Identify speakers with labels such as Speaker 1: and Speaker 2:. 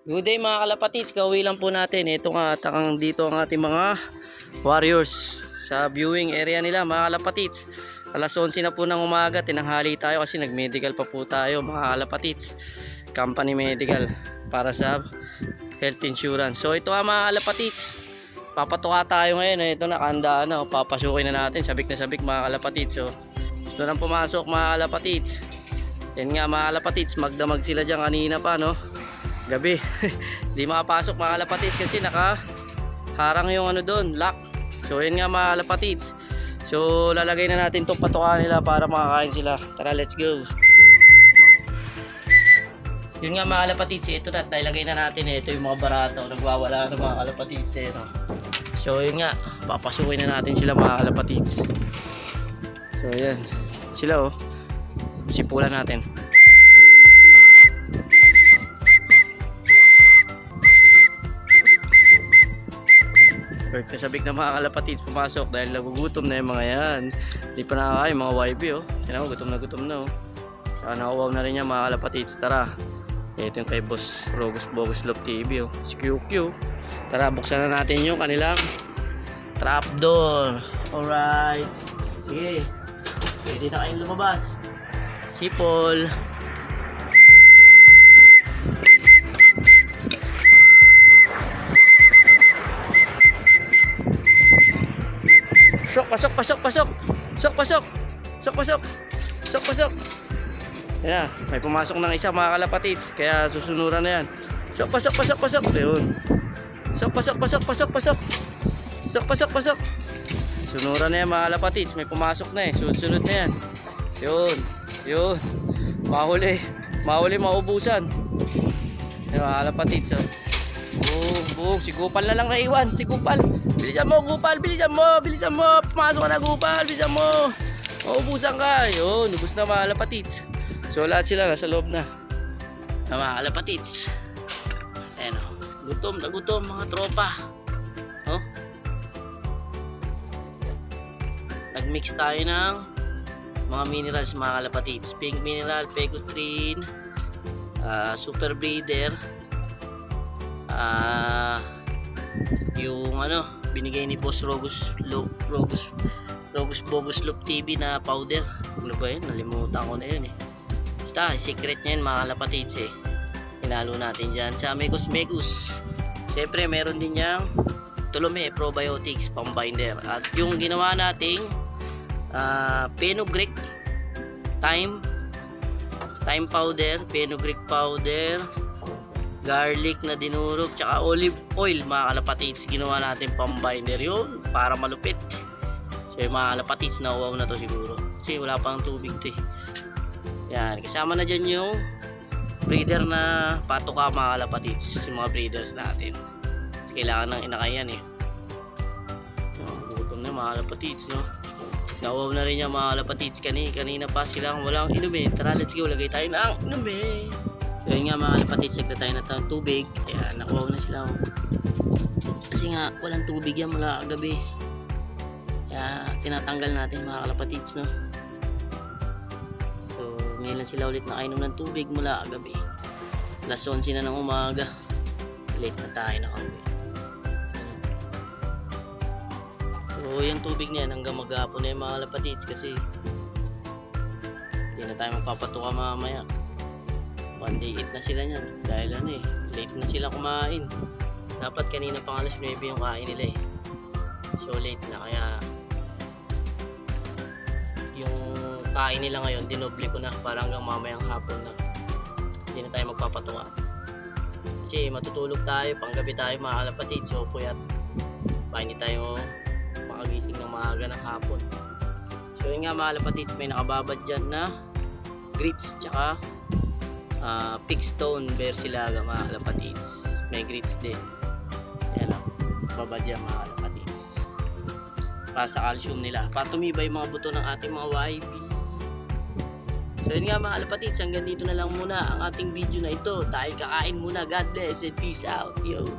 Speaker 1: Good day mga kalapatids, kauwi lang po natin. Ito nga, takang dito ang ating mga warriors sa viewing area nila mga kalapatids. Alas 11 na po ng umaga, tinanghali tayo kasi nag-medical pa po tayo mga kalapatids. Company medical para sa health insurance. So ito nga mga kalapatids, papatuka tayo ngayon. Ito na, kahandaan na, papasukin na natin, sabik na sabik mga kalapatids. So gusto nang pumasok mga kalapatids. Yan nga mga kalapatids, magdamag sila dyan kanina pa, no? Gabi. Di makapasok mga kalapatids kasi nakaharang yung ano doon, lock. So yun nga mga kalapatids. So lalagay na natin itong patukaan nila para makakain sila. Tara, let's go. Yun nga mga kalapatids, ito na, nilagay na natin. Ito yung mga barato, nagwawala ng mga kalapatids. So yun nga, papasukin na natin sila mga kalapatids. So yan, sila oh, sipulan natin. Kasabik na mga kalapatids pumasok dahil nagugutom na yung mga yan. Hindi pa nakakain mga YB oh. Tinan mo, gutom na oh. Saka nauwaw na rin yan mga kalapatids. Tara, ito yung kay Boss Bogus Love TV oh. Si QQ. Tara, buksan na natin yung kanilang trapdoor. Alright, sige, pwede na kayong lumabas. Si Paul. Pasok. Yan na, may pumasok ng isa mga kalapatids, kaya susunuran na yan. Pasok. Ayun. Pasok. Sunuran na yan mga kalapatids, may pumasok na eh, sunod na yan. Yun. Mahuli, maubusan. Yan mga kalapatids oh. Buong, si Gupal na lang naiwan, si Gupal. Bilisan mo, Gupal, bilisan mo. Pumasok ka na, Gupal, bilisan mo. Maubusan ka. Yun, ubus na mga kalapatids. So lahat sila nasa loob na. Mga kalapatids. Ayan o, gutom mga tropa. Oh. Nagmix tayo ng mga minerals mga kalapatids. Pink mineral, Pegotrine, super breeder, yung ano binigay ni Boss Bogus Love TV na powder. Ano ba yun? Nalimutan ko na yun eh. Basta secret niya yun mga kalapatids eh. Hinalo natin dyan sa Mekos. Siyempre meron din niyang Tulome Probiotics pambinder. At yung ginawa nating Fenugreek Thyme powder, Fenugreek powder, garlic na dinurog, tsaka olive oil mga kalapatids. Ginawa natin pambinder yun para malupit. So yung mga kalapatids na uwaw na to siguro kasi wala pang tubig to eh. Yan, kasama na dyan yung breeder na patuka mga kalapatids, yung mga breeders natin. Kasi kailangan ng inakayan eh. Gutom na mga kalapatids no. Nauwaw na rin yung mga kalapatids kanina pa silang walang inumin. Tara, let's go, lagay tayo ng inumin. So yun nga mga kalapatids, sagda tayo na ng tubig. Ayan, nakuha na sila kasi nga walang tubig yan mula kagabi. Kaya tinatanggal natin mga kalapatids no. So ngayon lang sila ulit nakainom ng tubig mula kagabi. Alas 11 na ng umaga. Late na tayo na kami. So yung tubig na yan hanggang maghapon na yung mga kalapatids kasi hindi na tayo magpapatuka mamaya. One day eat na sila nyan dahil ano eh, late na sila kumain. Dapat kanina pang alas 9 yung kain nila eh. So late na kaya yung kain nila ngayon dinoble ko na para hanggang mamayang hapon na. Hindi na tayo magpapatuwa. Kasi matutulog tayo, panggabi tayo mga kalapatid. So puyat pa hindi tayo makagising ng maaga ng hapon. So yun nga mga kalapatid, may nakababad dyan na grits tsaka pigstone versilaga mga kalapatids. May grits din. Ayan o, babad yan mga kalapatids para sa calcium nila, para tumibay mga buto ng ating mga YB. So yun nga mga kalapatids, hanggang dito na lang muna ang ating video na ito dahil kakain muna. God bless and peace out yo.